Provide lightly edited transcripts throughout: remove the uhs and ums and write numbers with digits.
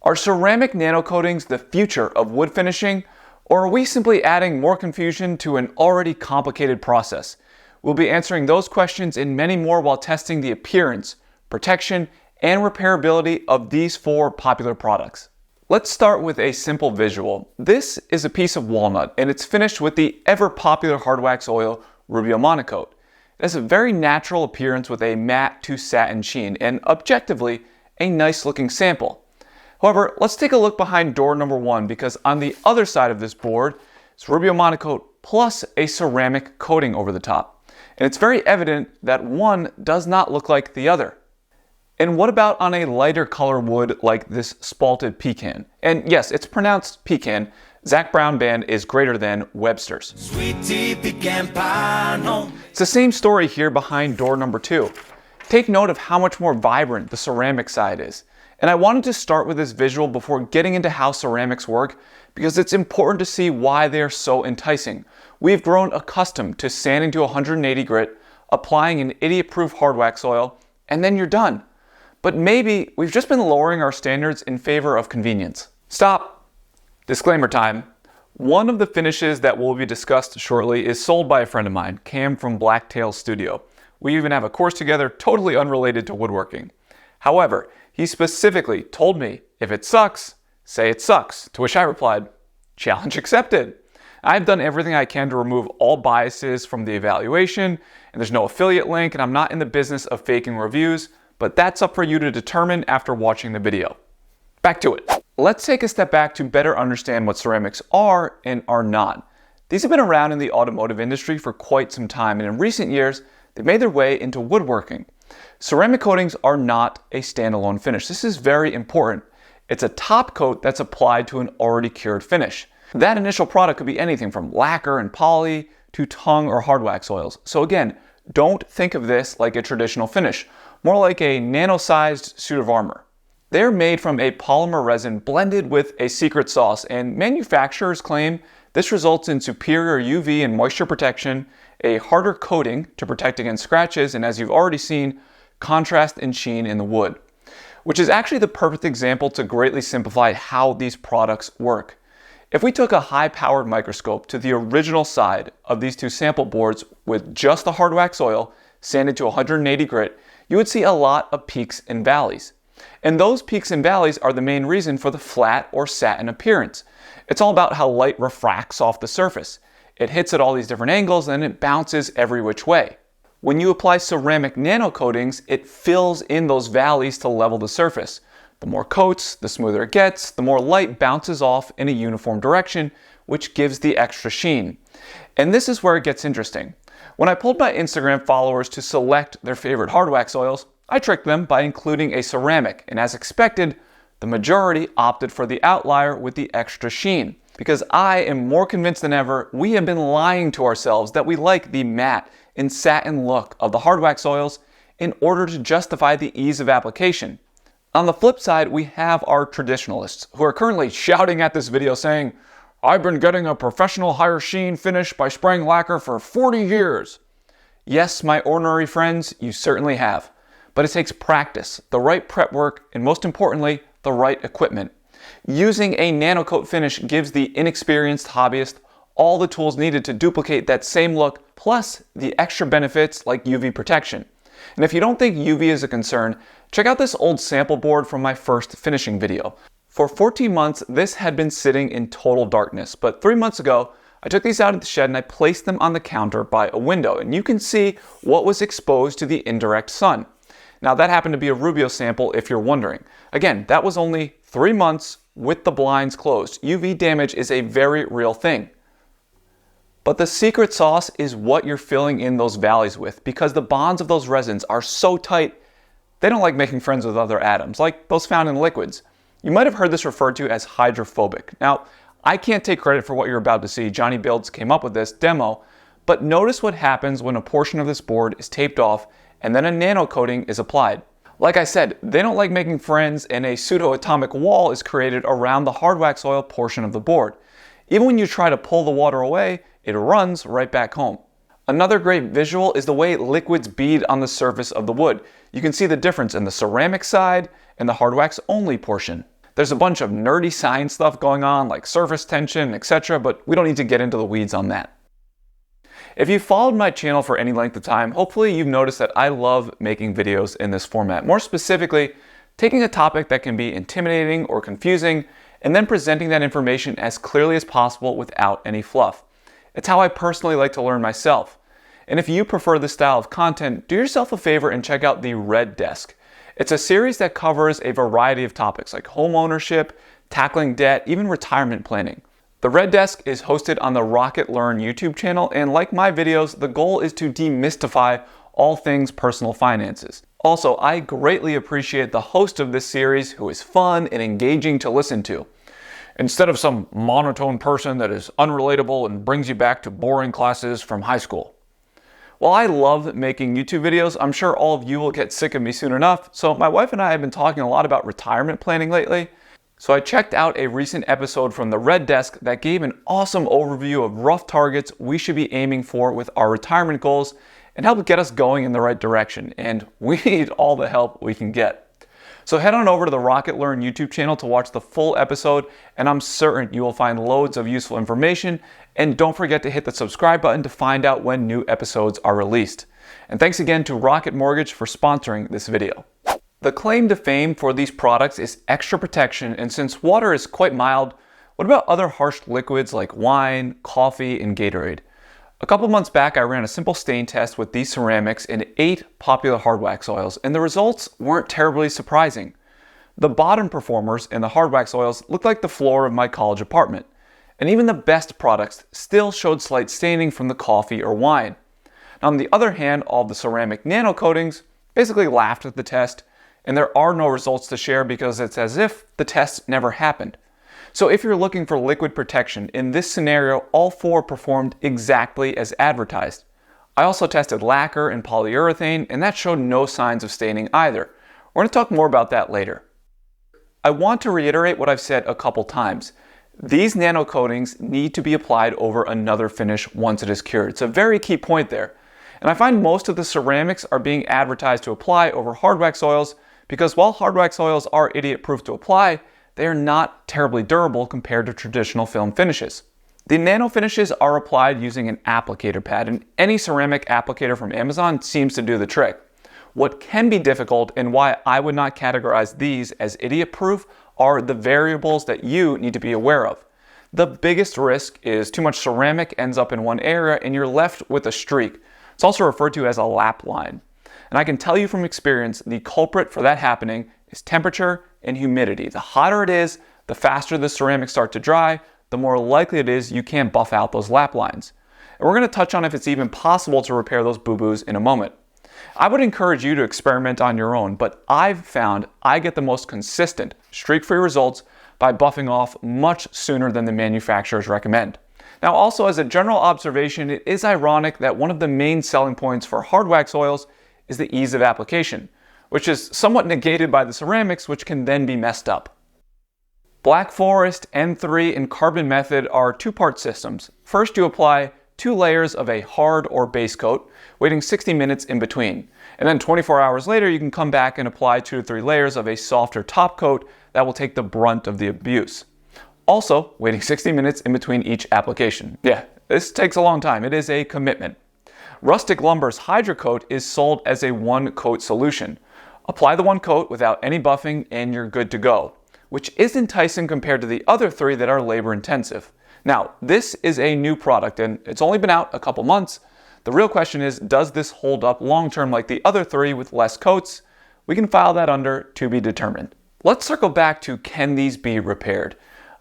Are ceramic nanocoatings the future of wood finishing, or are we simply adding more confusion to an already complicated process? We'll be answering those questions and many more while testing the appearance, protection, and repairability of these 4 popular products. Let's start with a simple visual. This is a piece of walnut, and it's finished with the ever-popular hard wax oil Rubio Monocoat. It has a very natural appearance with a matte to satin sheen, and objectively, a nice looking sample. However, let's take a look behind door number 1, because on the other side of this board is Rubio Monocoat plus a ceramic coating over the top. And it's very evident that one does not look like the other. And what about on a lighter color wood like this spalted pecan? And yes, it's pronounced pecan. Zach Brown Band is greater than Webster's. Sweet tea, pecan pie, no. It's the same story here behind door number 2. Take note of how much more vibrant the ceramic side is. And I wanted to start with this visual before getting into how ceramics work, because it's important to see why they are so enticing. We've grown accustomed to sanding to 180 grit, applying an idiot-proof hard wax oil, and then you're done. But maybe we've just been lowering our standards in favor of convenience. Stop! Disclaimer time. One of the finishes that will be discussed shortly is sold by a friend of mine, Cam from Blacktail Studio. We even have a course together totally unrelated to woodworking. However, he specifically told me, if it sucks, say it sucks, to which I replied, challenge accepted. I've done everything I can to remove all biases from the evaluation, and there's no affiliate link, and I'm not in the business of faking reviews, but that's up for you to determine after watching the video. Back to it. Let's take a step back to better understand what ceramics are and are not. These have been around in the automotive industry for quite some time, and in recent years, they've made their way into woodworking. Ceramic coatings are not a standalone finish. This is very important. It's a top coat that's applied to an already cured finish. That initial product could be anything from lacquer and poly to tongue or hard wax oils. So again, don't think of this like a traditional finish, more like a nano-sized suit of armor. They're made from a polymer resin blended with a secret sauce, and manufacturers claim this results in superior UV and moisture protection, a harder coating to protect against scratches, and as you've already seen, contrast and sheen in the wood, which is actually the perfect example to greatly simplify how these products work. If we took a high-powered microscope to the original side of these 2 sample boards with just the hard wax oil sanded to 180 grit, you would see a lot of peaks and valleys. And those peaks and valleys are the main reason for the flat or satin appearance. It's all about how light refracts off the surface. It hits at all these different angles and it bounces every which way. When you apply ceramic nano coatings, it fills in those valleys to level the surface. The more coats, the smoother it gets, the more light bounces off in a uniform direction, which gives the extra sheen. And this is where it gets interesting. When I pulled my Instagram followers to select their favorite hard wax oils, I tricked them by including a ceramic, and as expected, the majority opted for the outlier with the extra sheen. Because I am more convinced than ever, we have been lying to ourselves that we like the matte and satin look of the hard wax oils in order to justify the ease of application. On the flip side, we have our traditionalists who are currently shouting at this video saying, I've been getting a professional higher sheen finish by spraying lacquer for 40 years. Yes, my ordinary friends, you certainly have. But it takes practice, the right prep work, and most importantly, the right equipment. Using a nanocoat finish gives the inexperienced hobbyist all the tools needed to duplicate that same look, plus the extra benefits like UV protection. And if you don't think UV is a concern, check out this old sample board from my first finishing video. For 14 months, this had been sitting in total darkness, but 3 months ago, I took these out of the shed and I placed them on the counter by a window, and you can see what was exposed to the indirect sun. Now that happened to be a Rubio sample if you're wondering. Again, that was only 3 months with the blinds closed. UV damage is a very real thing. But the secret sauce is what you're filling in those valleys with, because the bonds of those resins are so tight, they don't like making friends with other atoms, like those found in liquids. You might have heard this referred to as hydrophobic. Now, I can't take credit for what you're about to see. Johnny Builds came up with this demo, but notice what happens when a portion of this board is taped off and then a nano coating is applied. Like I said, they don't like making friends, and a pseudo-atomic wall is created around the hard wax oil portion of the board. Even when you try to pull the water away, it runs right back home. Another great visual is the way liquids bead on the surface of the wood. You can see the difference in the ceramic side and the hard wax only portion. There's a bunch of nerdy science stuff going on, like surface tension, etc., but we don't need to get into the weeds on that. If you've followed my channel for any length of time, hopefully you've noticed that I love making videos in this format. More specifically, taking a topic that can be intimidating or confusing, and then presenting that information as clearly as possible without any fluff. It's how I personally like to learn myself. And if you prefer this style of content, do yourself a favor and check out the Red Desk. It's a series that covers a variety of topics like home ownership, tackling debt, even retirement planning. The Red Desk is hosted on the Rocket Learn YouTube channel, and like my videos, the goal is to demystify all things personal finances. Also, I greatly appreciate the host of this series who is fun and engaging to listen to, instead of some monotone person that is unrelatable and brings you back to boring classes from high school. While I love making YouTube videos, I'm sure all of you will get sick of me soon enough, so my wife and I have been talking a lot about retirement planning lately. So I checked out a recent episode from the Red Desk that gave an awesome overview of rough targets we should be aiming for with our retirement goals and helped get us going in the right direction. And we need all the help we can get. So head on over to the Rocket Learn YouTube channel to watch the full episode, and I'm certain you will find loads of useful information. And don't forget to hit the subscribe button to find out when new episodes are released. And thanks again to Rocket Mortgage for sponsoring this video. The claim to fame for these products is extra protection, and since water is quite mild, what about other harsh liquids like wine, coffee, and Gatorade? A couple months back, I ran a simple stain test with these ceramics in 8 popular hard wax oils, and the results weren't terribly surprising. The bottom performers in the hard wax oils looked like the floor of my college apartment, and even the best products still showed slight staining from the coffee or wine. Now, on the other hand, all the ceramic nano coatings basically laughed at the test, and there are no results to share because it's as if the test never happened. So if you're looking for liquid protection, in this scenario, all 4 performed exactly as advertised. I also tested lacquer and polyurethane, and that showed no signs of staining either. We're going to talk more about that later. I want to reiterate what I've said a couple times. These nano coatings need to be applied over another finish once it is cured. It's a very key point there. And I find most of the ceramics are being advertised to apply over hard wax oils because while hard wax oils are idiot-proof to apply, they are not terribly durable compared to traditional film finishes. The nano finishes are applied using an applicator pad, and any ceramic applicator from Amazon seems to do the trick. What can be difficult and why I would not categorize these as idiot-proof are the variables that you need to be aware of. The biggest risk is too much ceramic ends up in one area and you're left with a streak. It's also referred to as a lap line. And I can tell you from experience, the culprit for that happening is temperature and humidity. The hotter it is, the faster the ceramics start to dry, the more likely it is you can't buff out those lap lines. And we're going to touch on if it's even possible to repair those boo-boos in a moment. I would encourage you to experiment on your own, but I've found I get the most consistent streak-free results by buffing off much sooner than the manufacturers recommend. Now also, as a general observation, it is ironic that one of the main selling points for hard wax oils is the ease of application, which is somewhat negated by the ceramics, which can then be messed up. Black Forest, N3, and Carbon Method are 2-part systems. First, you apply 2 layers of a hard or base coat, waiting 60 minutes in between. And then 24 hours later, you can come back and apply 2 to 3 layers of a softer top coat that will take the brunt of the abuse. Also, waiting 60 minutes in between each application. Yeah, this takes a long time. It is a commitment. Rustic Lumber's Hydro Coat is sold as a 1-coat solution. Apply the 1 coat without any buffing and you're good to go, which is enticing compared to the other 3 that are labor intensive. Now, this is a new product and it's only been out a couple months. The real question is, does this hold up long term like the other 3 with less coats? We can file that under to be determined. Let's circle back to, can these be repaired?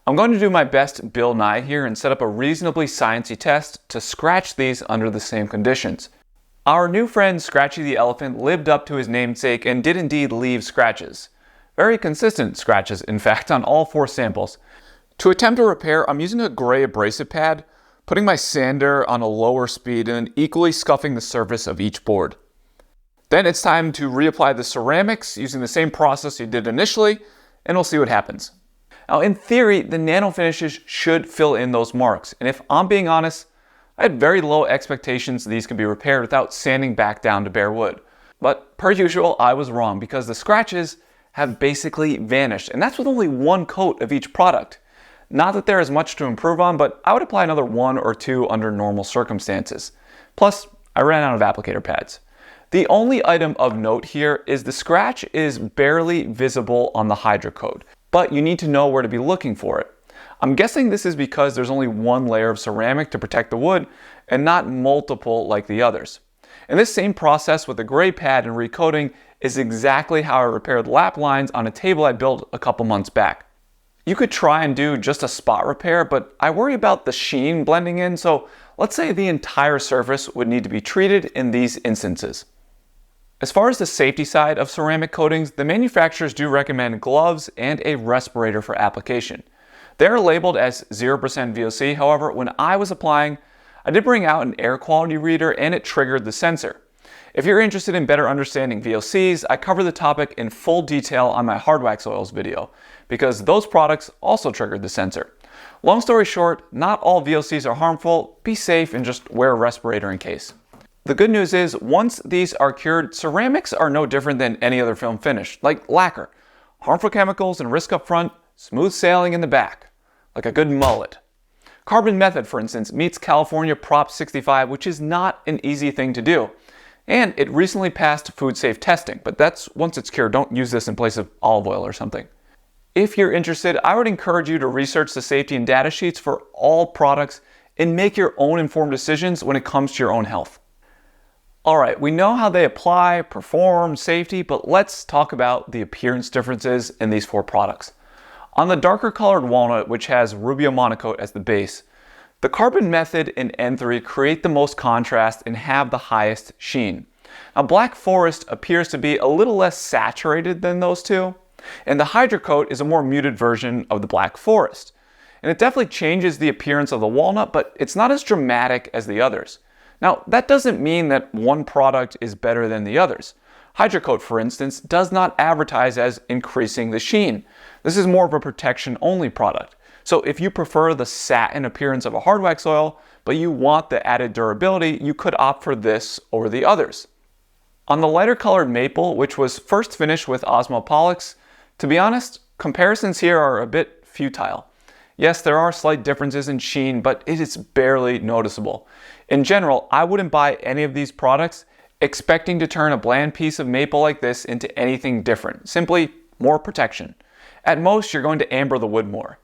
I'm going to do my best Bill Nye here and set up a reasonably sciencey test to scratch these under the same conditions. Our new friend Scratchy the Elephant lived up to his namesake and did indeed leave scratches. Very consistent scratches, in fact, on all 4 samples. To attempt a repair, I'm using a gray abrasive pad, putting my sander on a lower speed and equally scuffing the surface of each board. Then it's time to reapply the ceramics using the same process you did initially, and we'll see what happens. Now, in theory, the nano finishes should fill in those marks, and if I'm being honest, I had very low expectations these could be repaired without sanding back down to bare wood. But per usual, I was wrong because the scratches have basically vanished, and that's with only one coat of each product. Not that there is much to improve on, but I would apply another 1 or 2 under normal circumstances. Plus, I ran out of applicator pads. The only item of note here is the scratch is barely visible on the HydroCoat, but you need to know where to be looking for it. I'm guessing this is because there's only one layer of ceramic to protect the wood and not multiple like the others. And this same process with the gray pad and recoating is exactly how I repaired lap lines on a table I built a couple months back. You could try and do just a spot repair, but I worry about the sheen blending in, so let's say the entire surface would need to be treated in these instances. As far as the safety side of ceramic coatings, the manufacturers do recommend gloves and a respirator for application. They're labeled as 0% VOC, however, when I was applying, I did bring out an air quality reader and it triggered the sensor. If you're interested in better understanding VOCs, I cover the topic in full detail on my hard wax oils video, because those products also triggered the sensor. Long story short, not all VOCs are harmful. Be safe and just wear a respirator in case. The good news is, once these are cured, ceramics are no different than any other film finish, like lacquer. Harmful chemicals and risk up front, smooth sailing in the back, like a good mullet. Carbon method, for instance, meets California Prop 65, which is not an easy thing to do. And it recently passed food safe testing, but that's once it's cured. Don't use this in place of olive oil or something. If you're interested, I would encourage you to research the safety and data sheets for all products and make your own informed decisions when it comes to your own health. Alright, we know how they apply, perform, safety, but let's talk about the appearance differences in these 4 products. On the darker colored walnut, which has Rubio monocoat as the base, the carbon method and N3 create the most contrast and have the highest sheen. Now, black forest appears to be a little less saturated than those two, and the HydroCoat is a more muted version of the black forest. And it definitely changes the appearance of the walnut, but it's not as dramatic as the others. Now, that doesn't mean that one product is better than the others. HydroCoat, for instance, does not advertise as increasing the sheen. This is more of a protection-only product. So if you prefer the satin appearance of a hard wax oil, but you want the added durability, you could opt for this over the others. On the lighter colored maple, which was first finished with Osmopolix, to be honest, comparisons here are a bit futile. Yes, there are slight differences in sheen, but it is barely noticeable. In general, I wouldn't buy any of these products expecting to turn a bland piece of maple like this into anything different. Simply more protection. At most, you're going to amber the wood more.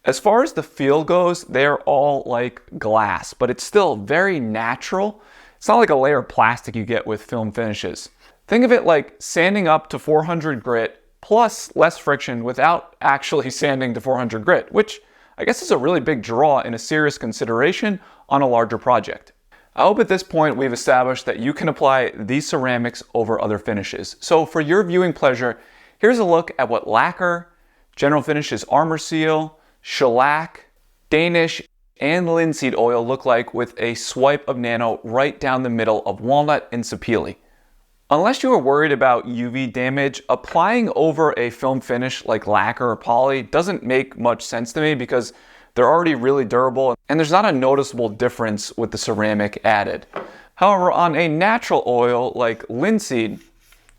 As far as the feel goes, they're all like glass, but it's still very natural. It's not like a layer of plastic you get with film finishes. Think of it like sanding up to 400 grit plus less friction without actually sanding to 400 grit, which I guess is a really big draw and a serious consideration on a larger project. I hope at this point we've established that you can apply these ceramics over other finishes. So for your viewing pleasure, here's a look at what lacquer, General Finishes Armor Seal, shellac, Danish, and linseed oil look like with a swipe of nano right down the middle of walnut and sapele. Unless you are worried about UV damage, applying over a film finish like lacquer or poly doesn't make much sense to me because they're already really durable and there's not a noticeable difference with the ceramic added. However, on a natural oil like linseed, it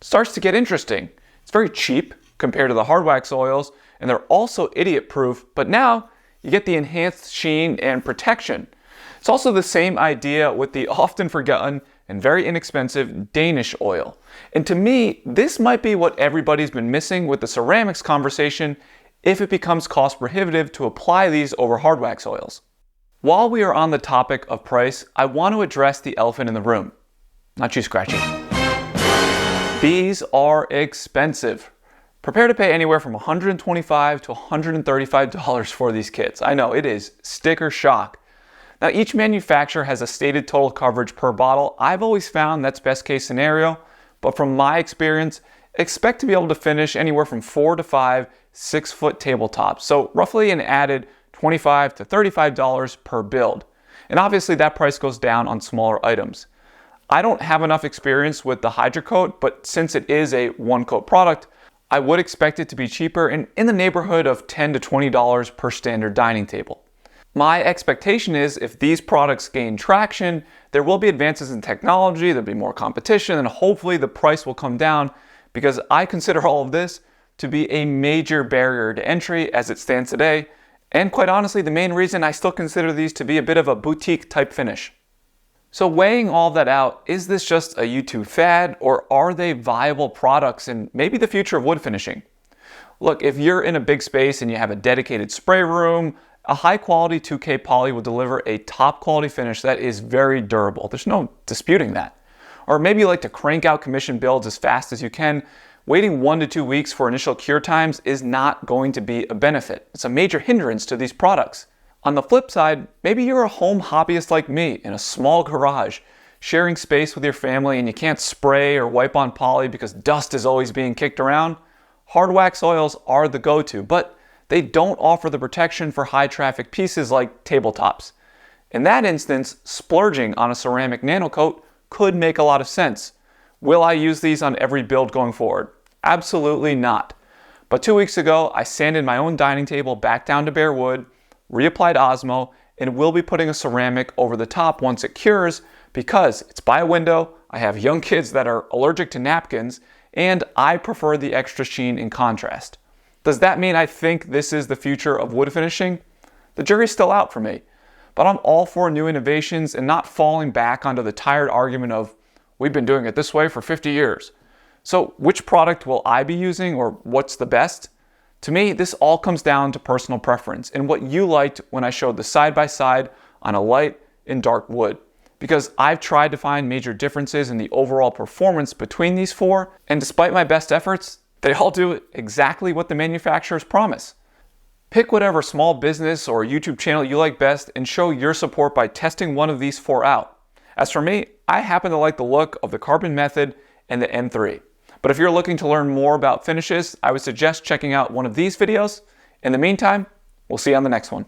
starts to get interesting. It's very cheap compared to the hard wax oils, and they're also idiot proof, but now you get the enhanced sheen and protection. It's also the same idea with the often forgotten and very inexpensive Danish oil. And to me, this might be what everybody's been missing with the ceramics conversation if it becomes cost prohibitive to apply these over hard wax oils. While we are on the topic of price, I want to address the elephant in the room. Not you, Scratchy. These are expensive. Prepare to pay anywhere from $125 to $135 for these kits. I know, it is sticker shock. Now, each manufacturer has a stated total coverage per bottle. I've always found that's best case scenario, but from my experience, expect to be able to finish anywhere from 4 to 5 6-foot tabletops. So roughly an added $25 to $35 per build. And obviously that price goes down on smaller items. I don't have enough experience with the HydroCoat, but since it is a one-coat product, I would expect it to be cheaper and in the neighborhood of $10 to $20 per standard dining table. My expectation is if these products gain traction, there will be advances in technology, there'll be more competition, and hopefully the price will come down because I consider all of this to be a major barrier to entry as it stands today, and quite honestly, the main reason I still consider these to be a bit of a boutique type finish. So weighing all that out, is this just a YouTube fad, or are they viable products and maybe the future of wood finishing? Look, if you're in a big space and you have a dedicated spray room, a high quality 2K poly will deliver a top quality finish that is very durable. There's no disputing that. Or maybe you like to crank out commission builds as fast as you can. Waiting 1 to 2 weeks for initial cure times is not going to be a benefit. It's a major hindrance to these products. On the flip side, maybe you're a home hobbyist like me in a small garage, sharing space with your family and you can't spray or wipe on poly because dust is always being kicked around. Hard wax oils are the go-to, but they don't offer the protection for high traffic pieces like tabletops. In that instance, splurging on a ceramic nanocoat could make a lot of sense. Will I use these on every build going forward? Absolutely not. But 2 weeks ago, I sanded my own dining table back down to bare wood, reapplied Osmo, and will be putting a ceramic over the top once it cures because it's by a window, I have young kids that are allergic to napkins, and I prefer the extra sheen in contrast. Does that mean I think this is the future of wood finishing? The jury's still out for me, but I'm all for new innovations and not falling back onto the tired argument of, we've been doing it this way for 50 years. So which product will I be using, or what's the best? To me, this all comes down to personal preference and what you liked when I showed the side-by-side on a light and dark wood. Because I've tried to find major differences in the overall performance between these four, and despite my best efforts, they all do exactly what the manufacturers promise. Pick whatever small business or YouTube channel you like best and show your support by testing one of these four out. As for me, I happen to like the look of the Carbon Method and the M3. But if you're looking to learn more about finishes, I would suggest checking out one of these videos. In the meantime, we'll see you on the next one.